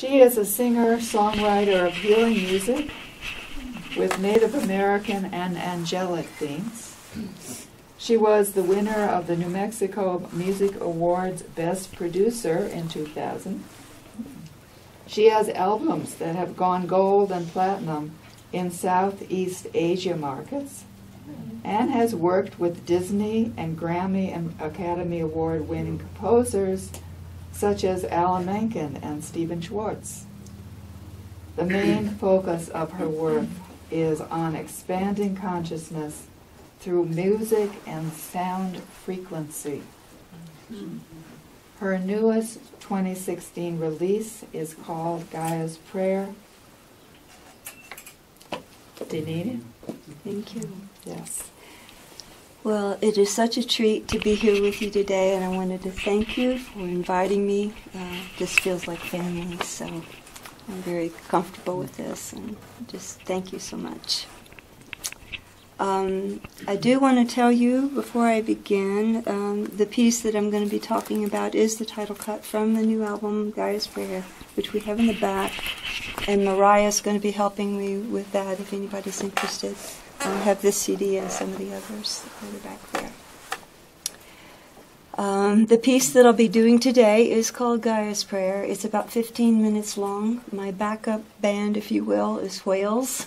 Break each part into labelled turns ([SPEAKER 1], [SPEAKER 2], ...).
[SPEAKER 1] She is a singer-songwriter of healing music with Native American and angelic themes. She was the winner of the New Mexico Music Awards Best Producer in 2000. She has albums that have gone gold and platinum in Southeast Asia markets and has worked with Disney and Grammy and Academy Award-winning composers such as Alan Menken and Stephen Schwartz. The main focus of her work is on expanding consciousness through music and sound frequency. Her newest 2016 release is called Gaia's Prayer. Denean?
[SPEAKER 2] Thank you.
[SPEAKER 1] Yes.
[SPEAKER 2] Well, it is such a treat to be here with you today, and I wanted to thank you for inviting me. This feels like family, so I'm very comfortable with this, and just thank you so much. I do want to tell you, before I begin, the piece that I'm going to be talking about is the title cut from the new album, Gaia's Prayer, which we have in the back, and Mariah's going to be helping me with that if anybody's interested. I have this CD and some of the others further back there. The piece that I'll be doing today is called Gaia's Prayer. It's about 15 minutes long. My backup band, if you will, is whales.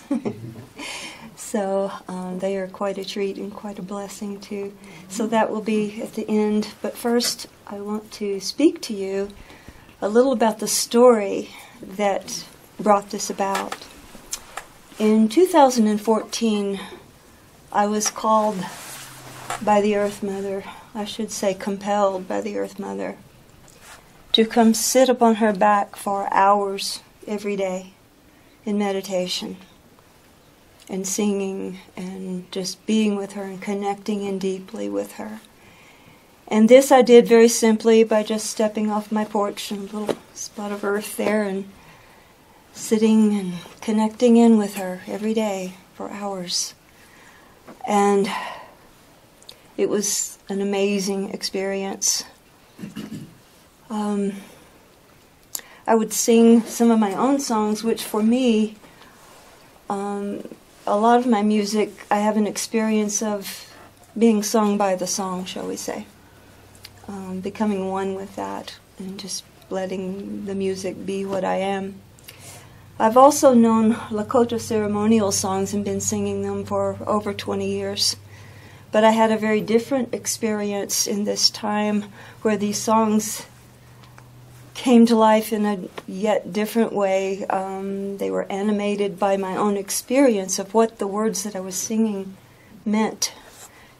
[SPEAKER 2] So they are quite a treat and quite a blessing too. So that will be at the end. But first, I want to speak to you a little about the story that brought this about. In 2014, I was called by the Earth Mother, I should say compelled by the Earth Mother, to come sit upon her back for hours every day in meditation and singing and just being with her and connecting in deeply with her. And this I did very simply by just stepping off my porch and a little spot of earth there and sitting and connecting in with her every day for hours. And it was an amazing experience. I would sing some of my own songs, which for me, a lot of my music, I have an experience of being sung by the song, shall we say. Becoming one with that and just letting the music be what I am. I've also known Lakota ceremonial songs and been singing them for over 20 years. But I had a very different experience in this time where these songs came to life in a yet different way. They were animated by my own experience of what the words that I was singing meant.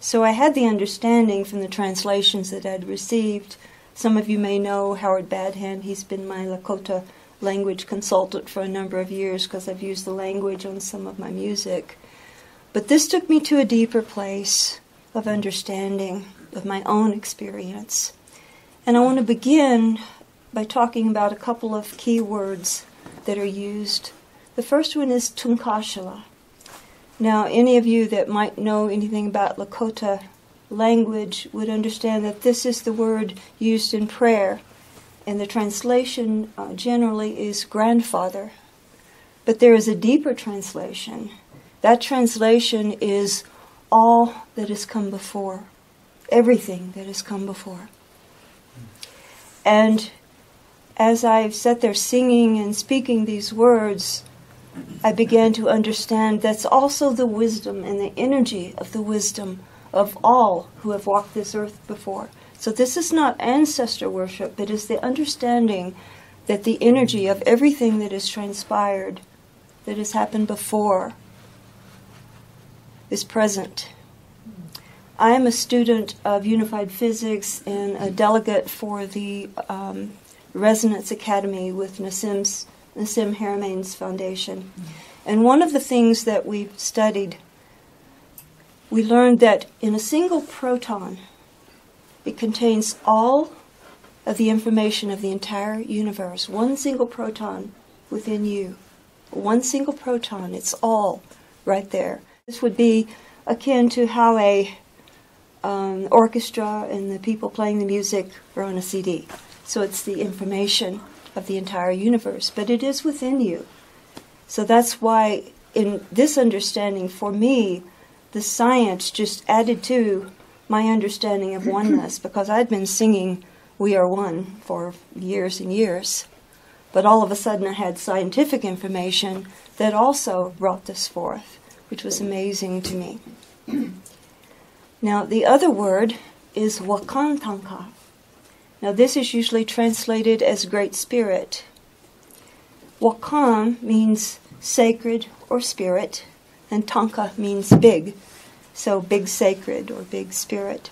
[SPEAKER 2] So I had the understanding from the translations that I'd received. Some of you may know Howard Badhand. He's been my Lakota language consultant for a number of years because I've used the language on some of my music. But this took me to a deeper place of understanding of my own experience. And I want to begin by talking about a couple of key words that are used. The first one is Tunkashala. Now, any of you that might know anything about Lakota language would understand that this is the word used in prayer. And the translation generally is grandfather. But there is a deeper translation. That translation is all that has come before. Everything that has come before. And as I've sat there singing and speaking these words, I began to understand that's also the wisdom and the energy of the wisdom of all who have walked this earth before. So this is not ancestor worship, but is the understanding that the energy of everything that has transpired, that has happened before, is present. I am a student of unified physics and a delegate for the Resonance Academy with Nassim Haramein's foundation. And one of the things that we've studied, we learned that in a single proton, it contains all of the information of the entire universe. One single proton within you. One single proton, it's all right there. This would be akin to how a orchestra and the people playing the music are on a CD. So it's the information of the entire universe, but it is within you. So that's why in this understanding, for me, the science just added to my understanding of oneness, because I'd been singing We Are One for years and years. But all of a sudden I had scientific information that also brought this forth, which was amazing to me. Now, the other word is Wakantanka. Now, this is usually translated as Great Spirit. Wakan means sacred or spirit, and Tanka means big, so big sacred or big spirit.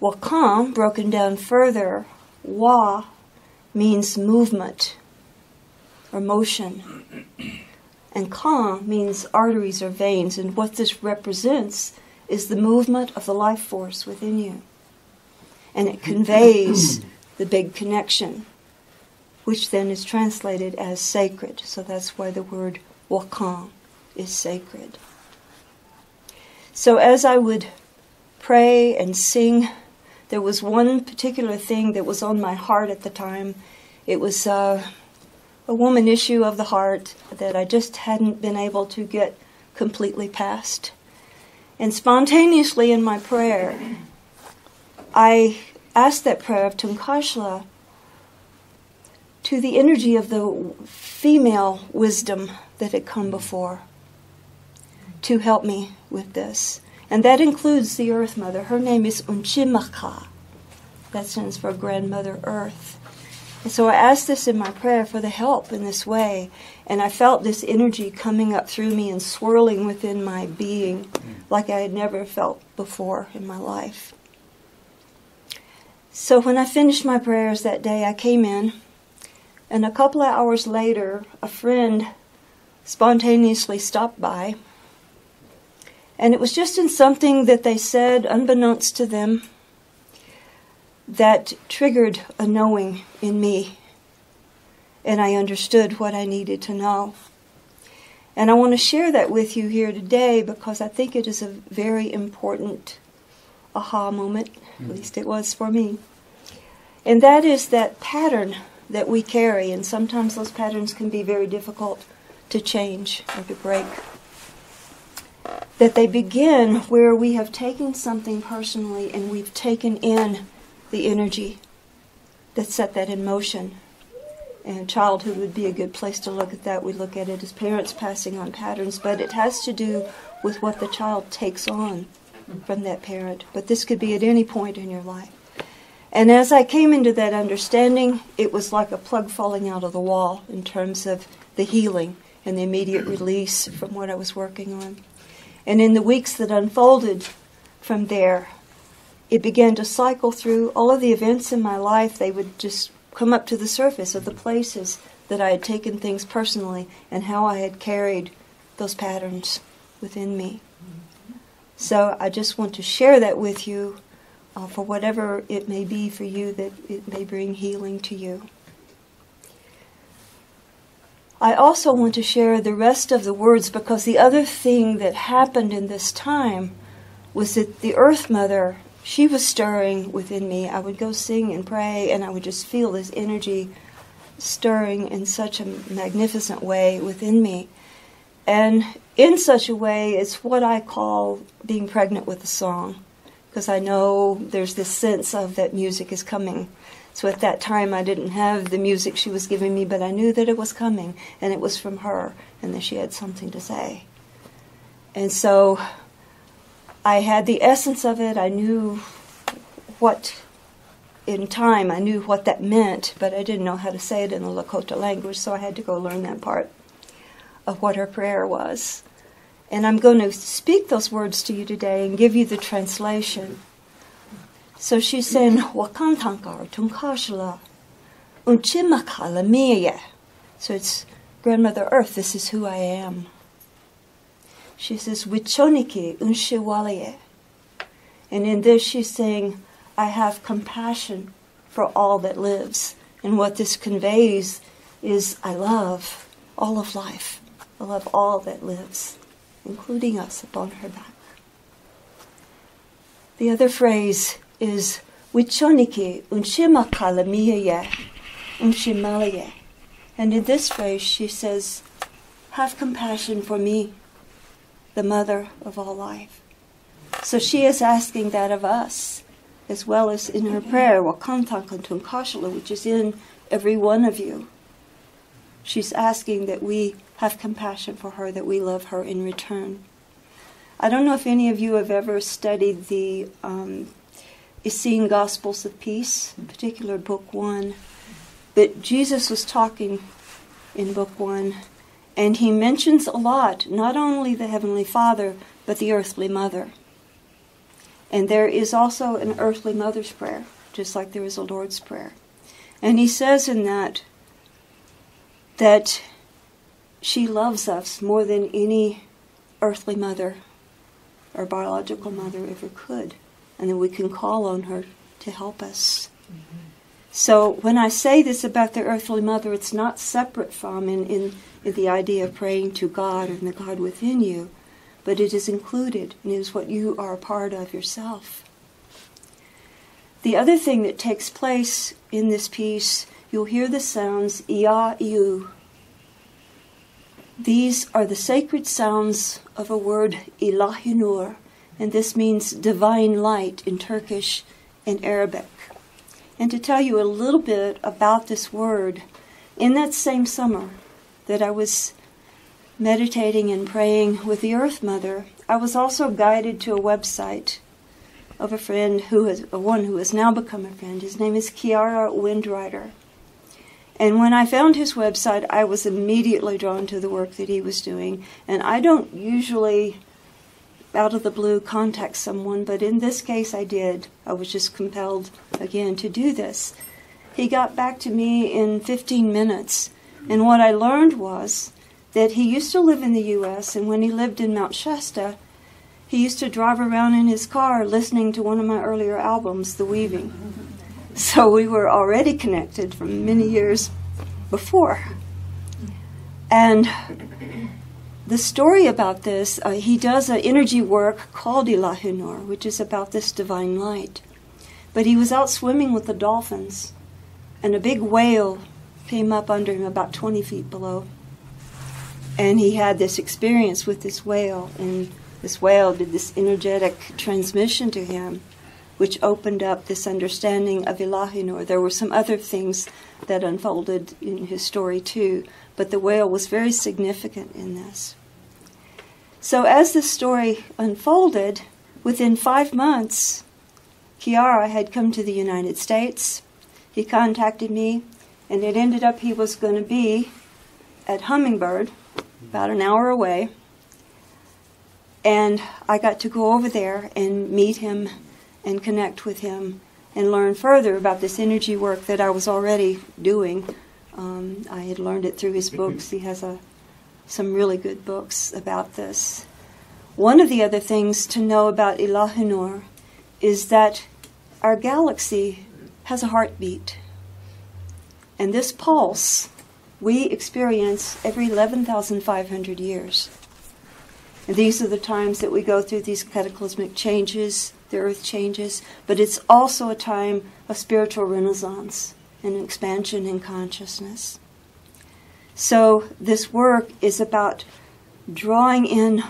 [SPEAKER 2] Wakan, broken down further, Wa means movement or motion, and Kan means arteries or veins, and what this represents is the movement of the life force within you. And it conveys the big connection, which then is translated as sacred. So that's why the word Wakan is sacred. So as I would pray and sing, there was one particular thing that was on my heart at the time. It was a woman issue of the heart that I just hadn't been able to get completely past. And spontaneously in my prayer, I asked that prayer of Tunkashla to the energy of the female wisdom that had come before to help me with this. And that includes the Earth Mother. Her name is Unchimaka. That stands for Grandmother Earth. And so I asked this in my prayer for the help in this way. And I felt this energy coming up through me and swirling within my being like I had never felt before in my life. So when I finished my prayers that day, I came in. And a couple of hours later, a friend spontaneously stopped by. And it was just in something that they said, unbeknownst to them, that triggered a knowing in me. And I understood what I needed to know. And I want to share that with you here today because I think it is a very important aha moment, at least it was for me. And that is that pattern that we carry, and sometimes those patterns can be very difficult to change or to break. That they begin where we have taken something personally and we've taken in the energy that set that in motion. And childhood would be a good place to look at that. We look at it as parents passing on patterns, but it has to do with what the child takes on from that parent. But this could be at any point in your life. And as I came into that understanding, it was like a plug falling out of the wall in terms of the healing and the immediate release from what I was working on. And in the weeks that unfolded from there, it began to cycle through all of the events in my life. They would just come up to the surface of the places that I had taken things personally and how I had carried those patterns within me. So I just want to share that with you for whatever it may be for you, that it may bring healing to you. I also want to share the rest of the words because the other thing that happened in this time was that the Earth Mother, she was stirring within me. I would go sing and pray and I would just feel this energy stirring in such a magnificent way within me. And in such a way, it's what I call being pregnant with a song, because I know there's this sense of that music is coming. So at that time, I didn't have the music she was giving me, but I knew that it was coming, and it was from her, and that she had something to say. And so I had the essence of it. I knew what, in time, I knew what that meant, but I didn't know how to say it in the Lakota language, so I had to go learn that part of what her prayer was. And I'm going to speak those words to you today and give you the translation. So she's saying, Wakantankar tunkashla unchimakala miya. So it's Grandmother Earth, this is who I am. She says, Wichoniki unshiwaliye. And in this she's saying, I have compassion for all that lives. And what this conveys is, I love all of life. I love all that lives, including us upon her back. The other phrase is Wichoniki unshimakala miya. Umshimalaye. And in this phrase she says, have compassion for me, the mother of all life. So she is asking that of us, as well as in her prayer, Wakantankantun Kashala, which is in every one of you. She's asking that we have compassion for her, that we love her in return. I don't know if any of you have ever studied the Essene Gospels of Peace, in particular Book 1. But Jesus was talking in Book 1, and he mentions a lot, not only the Heavenly Father, but the earthly mother. And there is also an earthly mother's prayer, just like there is a Lord's Prayer. And he says in that she loves us more than any earthly mother or biological mother ever could, and that we can call on her to help us. Mm-hmm. So when I say this about the earthly mother, it's not separate from in the idea of praying to God and the God within you, but it is included, and it is what you are a part of yourself. The other thing that takes place in this piece, you'll hear the sounds Ia, Iu. These are the sacred sounds of a word Ilahinur, and this means divine light in Turkish and Arabic. And to tell you a little bit about this word, in that same summer that I was meditating and praying with the Earth Mother, I was also guided to a website of a friend one who has now become a friend. His name is Kiara Windrider. And when I found his website, I was immediately drawn to the work that he was doing. And I don't usually, out of the blue, contact someone, but in this case I did. I was just compelled, again, to do this. He got back to me in 15 minutes. And what I learned was that he used to live in the U.S., and when he lived in Mount Shasta, he used to drive around in his car listening to one of my earlier albums, The Weaving. So we were already connected from many years before. And the story about this, he does an energy work called Ilahinur, which is about this divine light. But he was out swimming with the dolphins, and a big whale came up under him about 20 feet below. And he had this experience with this whale, and this whale did this energetic transmission to him, which opened up this understanding of Ilahinur. There were some other things that unfolded in his story too, but the whale was very significant in this. So as the story unfolded, within 5 months, Kiara had come to the United States. He contacted me, and it ended up he was going to be at Hummingbird, about an hour away, and I got to go over there and meet him and connect with him and learn further about this energy work that I was already doing. I had learned it through his books. He has some really good books about this. One of the other things to know about Ilahinur is that our galaxy has a heartbeat. And this pulse we experience every 11,500 years. And these are the times that we go through these cataclysmic changes, the earth changes, but it's also a time of spiritual renaissance and expansion in consciousness. So this work is about drawing in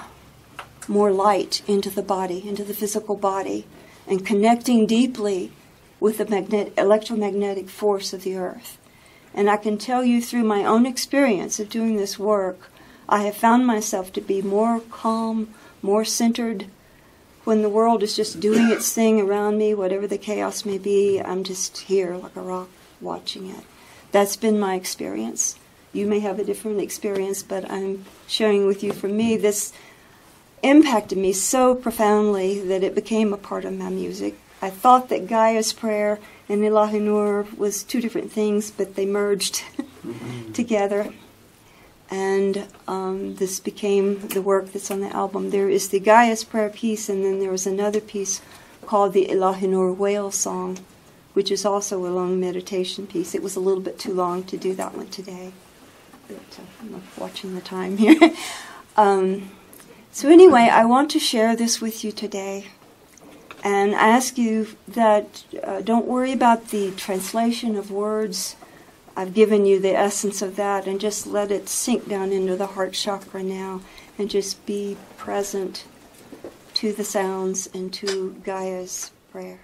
[SPEAKER 2] more light into the body, into the physical body, and connecting deeply with the electromagnetic force of the earth. And I can tell you through my own experience of doing this work, I have found myself to be more calm, more centered. When the world is just doing its thing around me, whatever the chaos may be, I'm just here like a rock watching it. That's been my experience. You may have a different experience, but I'm sharing with you, for me, this impacted me so profoundly that it became a part of my music. I thought that Gaia's prayer and Ilahinur was two different things, but they merged together. And this became the work that's on the album. There is the Gaia's prayer piece, and then there was another piece called the Ilahinur Whale Song, which is also a long meditation piece. It was a little bit too long to do that one today. But I'm watching the time here. So anyway, I want to share this with you today. And I ask you that don't worry about the translation of words. I've given you the essence of that, and just let it sink down into the heart chakra now, and just be present to the sounds and to Gaia's prayer.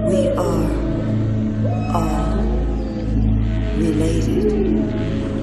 [SPEAKER 3] We are all related.